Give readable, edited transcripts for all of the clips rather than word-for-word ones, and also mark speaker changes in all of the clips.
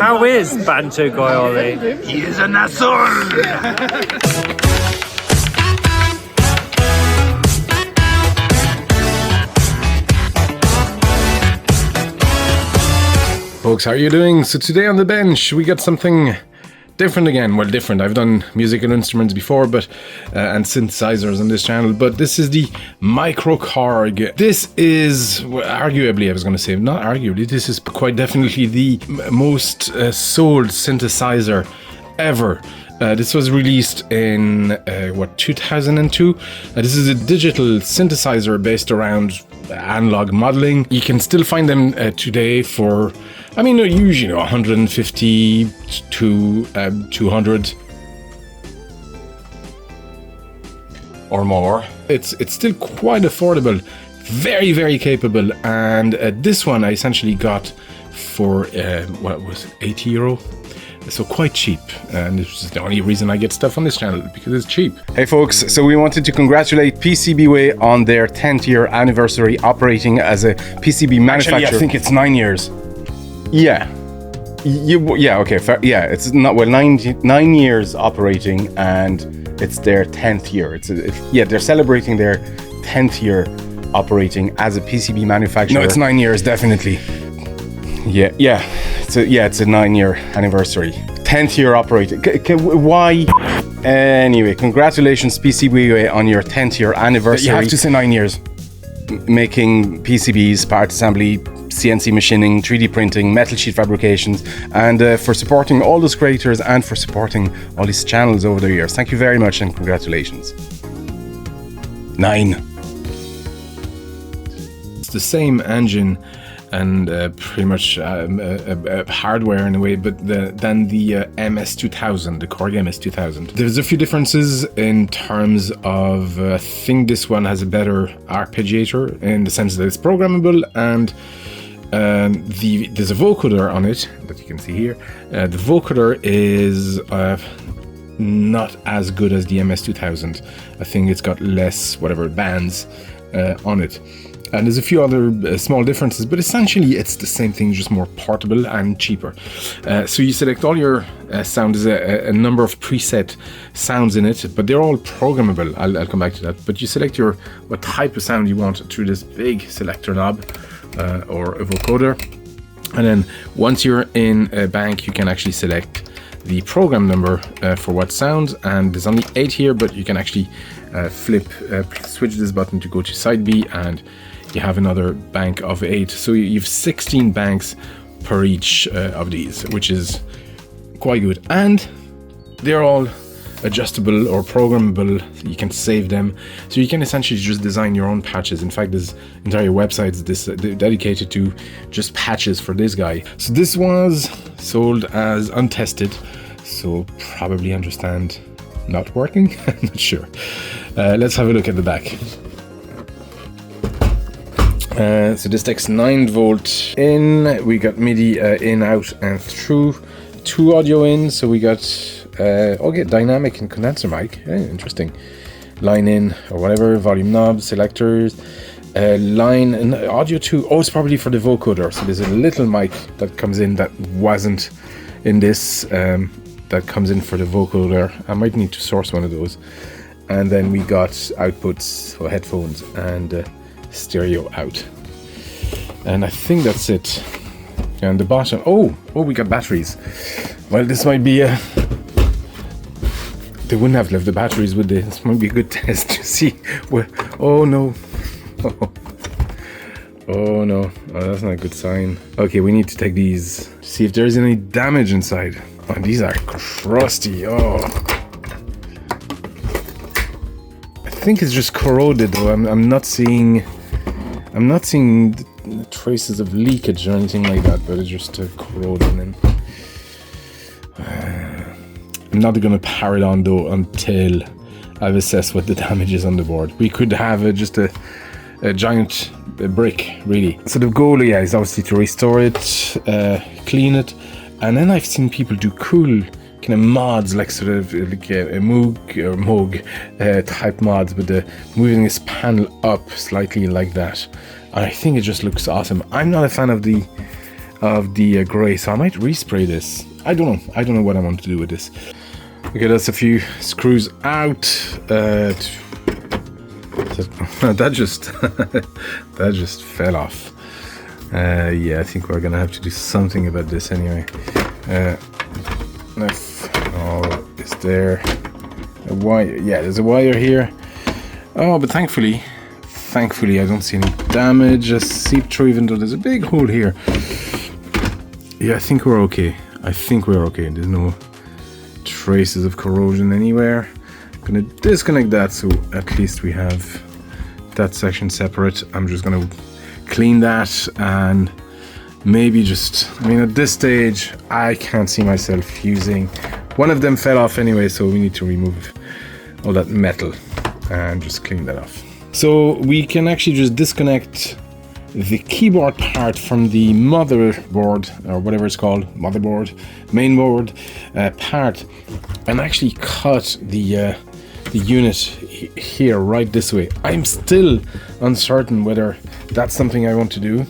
Speaker 1: How is Bantu Goyoli?
Speaker 2: He is an asshole!
Speaker 3: Folks, how are you doing? So today on the bench we got something different again. Well, different. I've done musical instruments before, but and synthesizers on this channel, but this is the MicroKorg. This is arguably, I was going to say, not arguably, this is quite definitely the most sold synthesizer ever. This was released in 2002. This is a digital synthesizer based around analog modeling. You can still find them today for, I mean, usually 150 to 200 or more. It's still quite affordable, very, very capable. And this one I essentially got for what was it, €80. So quite cheap, and this is the only reason I get stuff on this channel, because it's cheap. Hey folks, so we wanted to congratulate PCBWay on their 10th year anniversary operating as a PCB manufacturer. Actually, I think it's 9 years. Yeah. Okay, fair. Yeah, it's not, well, 9 years operating, and it's their 10th year. Yeah, they're celebrating their 10th year operating as a PCB manufacturer. No, it's 9 years, definitely. Yeah. It's a 9 year anniversary. 10th year operating. Why? Anyway, congratulations PCBWay on your 10th year anniversary. You have to say 9 years. Making PCBs, part assembly, CNC machining, 3D printing, metal sheet fabrications, and for supporting all those creators and for supporting all these channels over the years. Thank you very much and congratulations. 9. It's the same engine and pretty much hardware in a way, but than the MS2000, the Korg MS2000. There's a few differences in terms of, I think this one has a better arpeggiator in the sense that it's programmable, and there's a vocoder on it that you can see here. The vocoder is not as good as the MS2000. I think it's got less bands on it. And there's a few other small differences, but essentially it's the same thing, just more portable and cheaper. So you select all your sound. There's a number of preset sounds in it, but they're all programmable. I'll come back to that. But you select what type of sound you want through this big selector knob or a vocoder. And then once you're in a bank, you can actually select the program number for what sound. And there's only 8 here, but you can actually switch this button to go to side B, and you have another bank of 8. So you've 16 banks per each of these, which is quite good. And they're all adjustable or programmable. You can save them. So you can essentially just design your own patches. In fact, there's entire websites dedicated to just patches for this guy. So this was sold as untested. So probably understand not working. I'm not sure. Let's have a look at the back. So this takes 9 volt in. We got MIDI in, out, and through. 2 audio in. So we got dynamic and condenser mic. Interesting. Line in or whatever. Volume knob, selectors. Line and audio 2. Oh, it's probably for the vocoder. So there's a little mic that comes in that wasn't in this. That comes in for the vocoder. I might need to source one of those. And then we got outputs for headphones and stereo out. And I think that's it. And the bottom, oh, we got batteries. Well, this might be they wouldn't have left the batteries, would they? This might be a good test to see where. Oh no. Oh no, that's not a good sign. Okay, we need to take these, see if there's any damage inside. Oh, these are crusty. Oh, I think it's just corroded though. I'm not seeing traces of leakage or anything like that, but it's just corroding. And I'm not going to power it on though until I've assessed what the damage is on the board. We could have just a giant brick, really. So the goal, is obviously to restore it, clean it, and then I've seen people do cool kind of mods, like sort of like a Moog type mods, with moving this panel up slightly like that. And I think it just looks awesome. I'm not a fan of the of the grey, so I might respray this. I don't know what I want to do with this. Okay, that's a few screws out. That just that just fell off. Yeah, I think we're gonna have to do something about this anyway. Is there a wire? Yeah, there's a wire here. Oh, but thankfully I don't see any damage. Just seep through, even though there's a big hole here. Yeah, I think we're okay. There's no traces of corrosion anywhere. I'm gonna disconnect that so at least we have that section separate. I'm just gonna clean that and maybe just, I mean, at this stage I can't see myself using. One of them fell off anyway, so we need to remove all that metal and just clean that off. So we can actually just disconnect the keyboard part from the motherboard, or whatever it's called, motherboard, mainboard part, and actually cut the unit here right this way. I'm still uncertain whether that's something I want to do.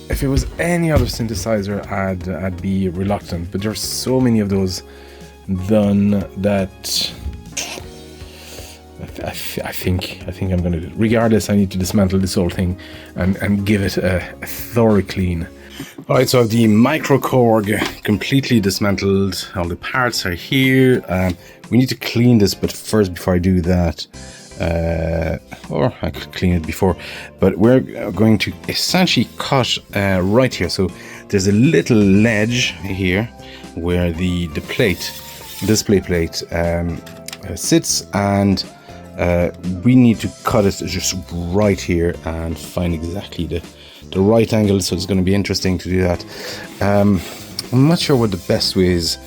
Speaker 3: If it was any other synthesizer, I'd be reluctant, but there's so many of those done that I think I'm gonna do it. Regardless, I need to dismantle this whole thing and give it a thorough clean. Alright, so I have the MicroKorg completely dismantled. All the parts are here. We need to clean this, but first, before I do that, or I could clean it before, but we're going to essentially cut right here. So there's a little ledge here where the display plate sits, and we need to cut it just right here and find exactly the right angle. So it's going to be interesting to do that. I'm not sure what the best way is.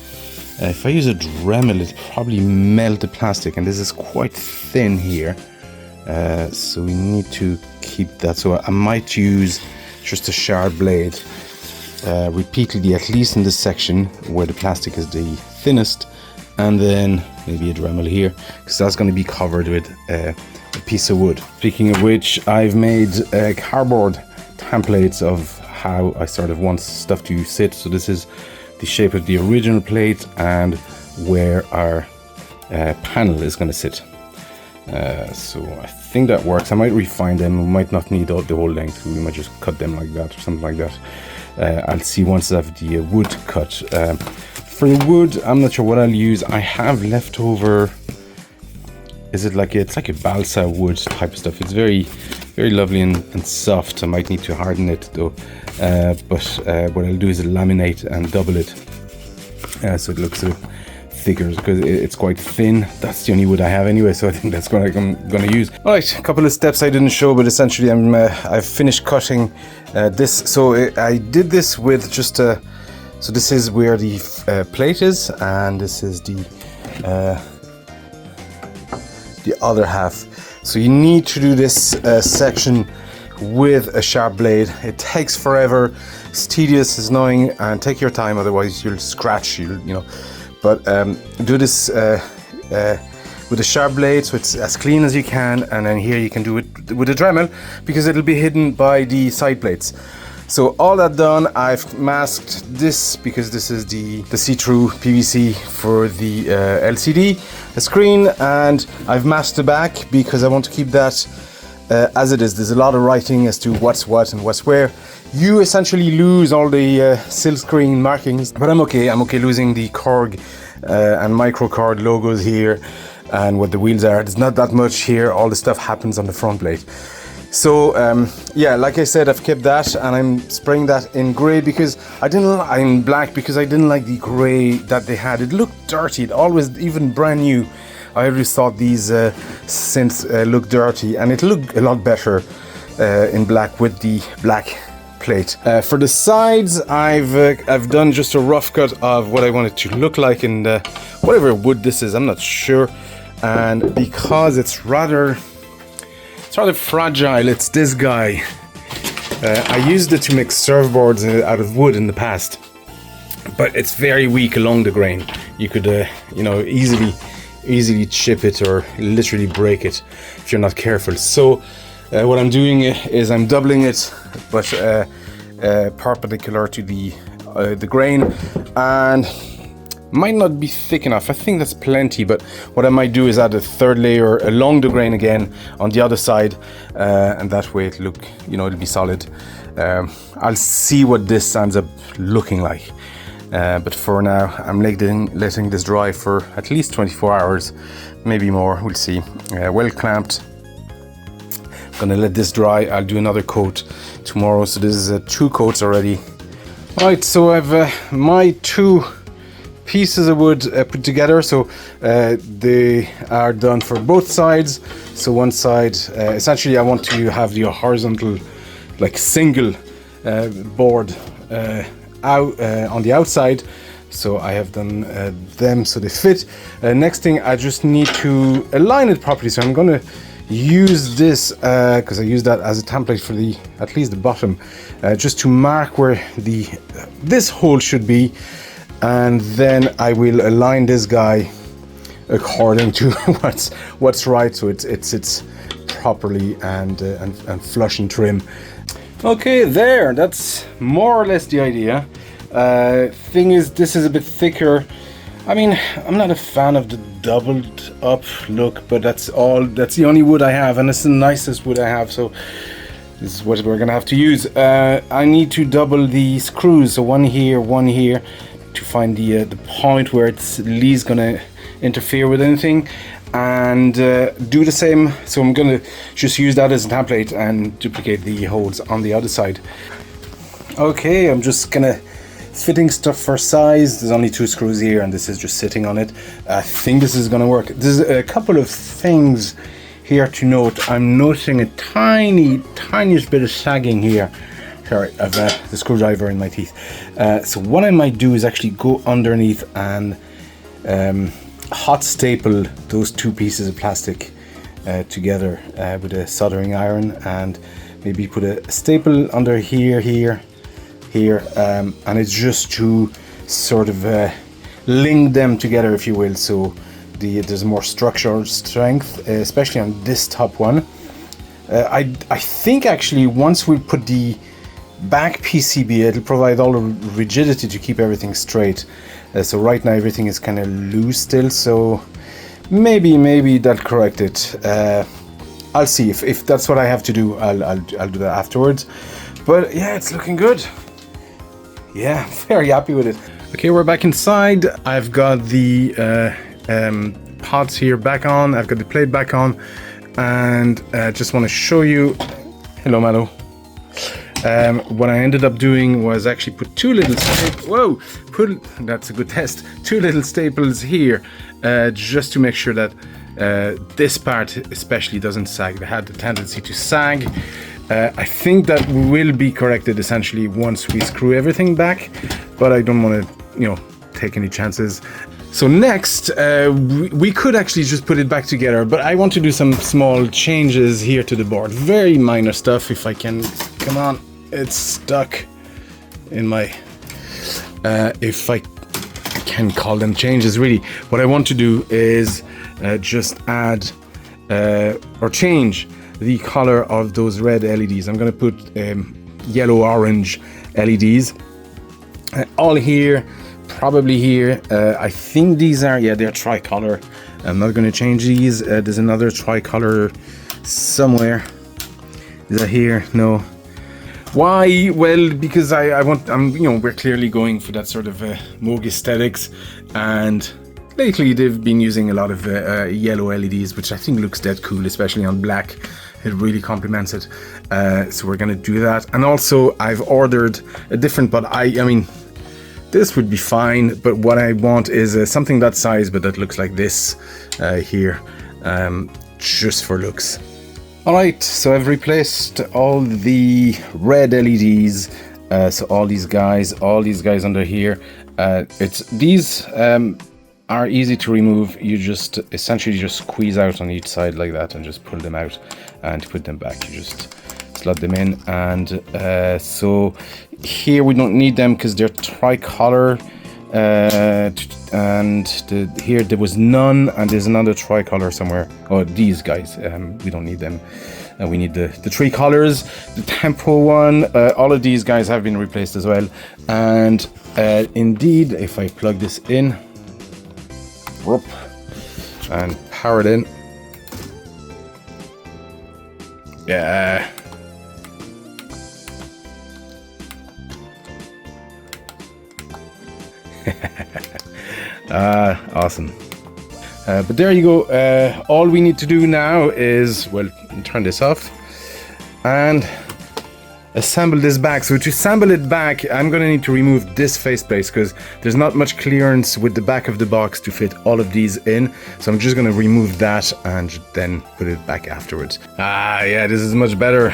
Speaker 3: If I use a Dremel, it probably melt the plastic, and this is quite thin here, so we need to keep that. So I might use just a sharp blade repeatedly, at least in this section where the plastic is the thinnest, and then maybe a Dremel here, because that's going to be covered with a piece of wood. Speaking of which, I've made cardboard templates of how I sort of want stuff to sit. So this is the shape of the original plate and where our panel is going to sit. So I think that works. I might refine them. We might not need the whole length. We might just cut them like that or something like that. I'll see once I have the wood cut. For the wood, I'm not sure what I'll use. I have leftover. Is it like it's like a balsa wood type of stuff? It's very, very lovely and soft. I might need to harden it though. But what I'll do is laminate and double it, so it looks a bit thicker, because it's quite thin. That's the only wood I have anyway, so I think that's what I'm gonna use. All right, a couple of steps I didn't show, but essentially I've finished cutting this. So I did this with just so this is where the plate is, and this is the other half. So you need to do this section with a sharp blade. It takes forever, it's tedious, it's annoying, and take your time, otherwise you'll scratch, you know. But do this with a sharp blade, so it's as clean as you can, and then here you can do it with a Dremel, because it'll be hidden by the side plates. So all that done, I've masked this, because this is the see-through PVC for the LCD screen, and I've masked the back because I want to keep that as it is. There's a lot of writing as to what's what and what's where. You essentially lose all the silk screen markings, but I'm okay losing the Korg and MicroKorg logos here and what the wheels are. There's not that much here. All the stuff happens on the front plate. So yeah, like I said, I've kept that, and I'm spraying that in grey because in black, because I didn't like the grey that they had. It looked dirty. It always, even brand new, I always thought these synths looked dirty, and it looked a lot better in black with the black plate. For the sides, I've done just a rough cut of what I want it to look like in whatever wood this is. I'm not sure, and because it's rather fragile, it's this guy. I used it to make surfboards out of wood in the past, but it's very weak along the grain. You could you know, easily chip it or literally break it if you're not careful. So what I'm doing is I'm doubling it, but perpendicular to the grain, and might not be thick enough. I think that's plenty, but what I might do is add a third layer along the grain again on the other side, and that way it'll look, it'll be solid. I'll see what this ends up looking like, but for now I'm letting this dry for at least 24 hours, maybe more, we'll see. Well clamped. Gonna let this dry. I'll do another coat tomorrow, so this is 2 coats already. Right, so I've my 2 pieces of wood put together, so they are done for both sides. So one side, essentially I want to have the horizontal, like single board out on the outside, so I have done them so they fit. Next thing, I just need to align it properly, so I'm gonna use this because I use that as a template for at least the bottom, just to mark where this hole should be. And then I will align this guy according to what's right, so it sits properly and flush and trim. Okay, there. That's more or less the idea. Thing is, this is a bit thicker. I mean, I'm not a fan of the doubled up look, but that's the only wood I have, and it's the nicest wood I have. So this is what we're gonna have to use. I need to double the screws, so one here, to find the point where it's least gonna interfere with anything, and do the same. So I'm gonna just use that as a template and duplicate the holes on the other side. Okay, I'm just gonna fitting stuff for size. There's only 2 screws here, and this is just sitting on it. I think this is gonna work. There's a couple of things here to note. I'm noticing a tiniest bit of sagging here. Sorry, I've the screwdriver in my teeth. So what I might do is actually go underneath and hot staple those 2 pieces of plastic together with a soldering iron, and maybe put a staple under here, and it's just to sort of link them together, if you will, so there's more structural strength, especially on this top one. I think actually once we put the back PCB, it'll provide all the rigidity to keep everything straight. So right now everything is kind of loose still, so maybe that'll correct it. I'll see if that's what I have to do. I'll do that afterwards. But yeah, it's looking good. Yeah, very happy with it. Okay, we're back inside. I've got the pots here back on. I've got the plate back on, and just want to show you. Hello, Malo. What I ended up doing was actually put 2 little that's a good test. 2 little staples here, just to make sure that this part especially doesn't sag. They had the tendency to sag. I think that will be corrected essentially once we screw everything back, but I don't want to, take any chances. So next, we could actually just put it back together, but I want to do some small changes here to the board. Very minor stuff, if I can. Come on, it's stuck in my... if I can call them changes, really. What I want to do is just add or change the color of those red LEDs. I'm going to put yellow-orange LEDs all here, probably here. I think these are, they're tricolor. I'm not going to change these. There's another tricolor somewhere. Is that here? No. Why? Well, because we're clearly going for that sort of Moog aesthetics, and lately they've been using a lot of yellow LEDs, which I think looks dead cool, especially on black. It really complements it. So we're gonna do that. And also I've ordered a different, but I mean, this would be fine, but what I want is something that size, but that looks like this here, just for looks. Alright, so I've replaced all the red LEDs, so all these guys under here. These are easy to remove. You just essentially just squeeze out on each side like that and just pull them out, and to put them back you just slot them in. And so here we don't need them because they're tricolor, and here there was none, and there's another tricolor somewhere. Oh, these guys, we don't need them. and we need the three collars, the tempo one. All of these guys have been replaced as well. And indeed, if I plug this in and power it in, yeah. Awesome. But there you go. All we need to do now is, well, turn this off and assemble this back. So to assemble it back, I'm going to need to remove this faceplate because there's not much clearance with the back of the box to fit all of these in. So I'm just going to remove that and then put it back afterwards. Yeah, this is much better.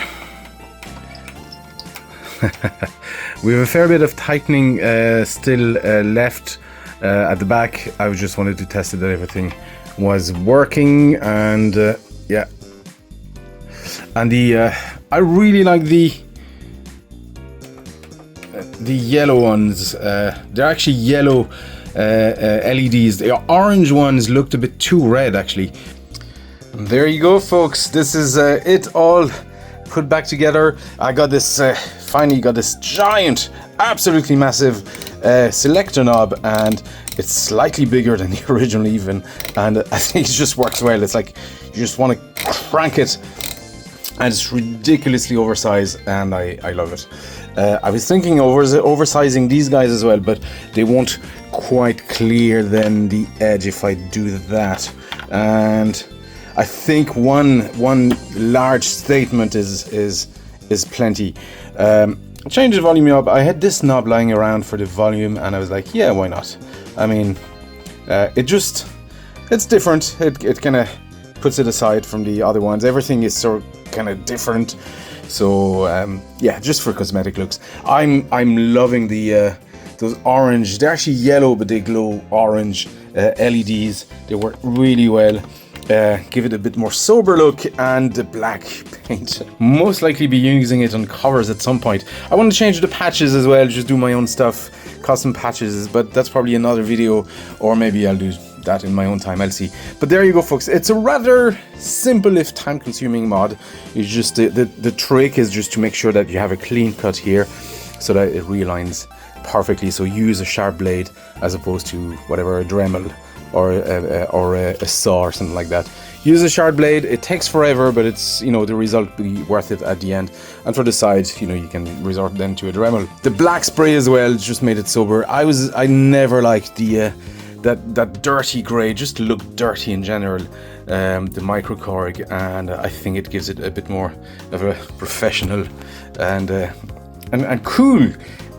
Speaker 3: We have a fair bit of tightening still left at the back. I just wanted to test it that everything was working, and yeah. And I really like the yellow ones. They're actually yellow LEDs. The orange ones looked a bit too red actually. And there you go, folks. This is it all put back together. I got this finally got this giant, absolutely massive selector knob, and it's slightly bigger than the original even, and I think it just works well. It's like you just want to crank it, and it's ridiculously oversized, and I love it. I was thinking oversizing these guys as well, but they won't quite clear then the edge if I do that. And I think one large statement is plenty. Change the volume knob. I had this knob lying around for the volume, and I was like, yeah, why not? I mean, it's different. It kind of puts it aside from the other ones. Everything is sort of kind of different. So yeah, just for cosmetic looks. I'm loving the those orange. They're actually yellow, but they glow orange LEDs. They work really well. Give it a bit more sober look, and the black paint. Most likely be using it on covers at some point. I want to change the patches as well, just do my own stuff, custom patches, but that's probably another video, or maybe I'll do that in my own time, I'll see. But there you go, folks. It's a rather simple if time-consuming mod. It's just the trick is just to make sure that you have a clean cut here so that it realigns perfectly. So use a sharp blade as opposed to whatever, a Dremel or a saw or something like that. Use a sharp blade. It takes forever, but it's, you know, the result will be worth it at the end. And for the sides, you know, you can resort then to a Dremel. The black spray as well just made it sober. I never liked the that dirty grey, just looked dirty in general. The MicroKorg, and I think it gives it a bit more of a professional and cool,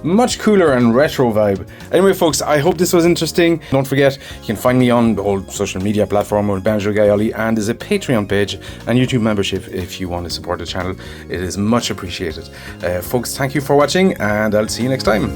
Speaker 3: much cooler and retro vibe. Anyway, folks, I hope this was interesting. Don't forget, you can find me on the whole social media platform with Banjo Guy Ollie, and there's a Patreon page and YouTube membership if you want to support the channel. It is much appreciated. Folks, thank you for watching, and I'll see you next time.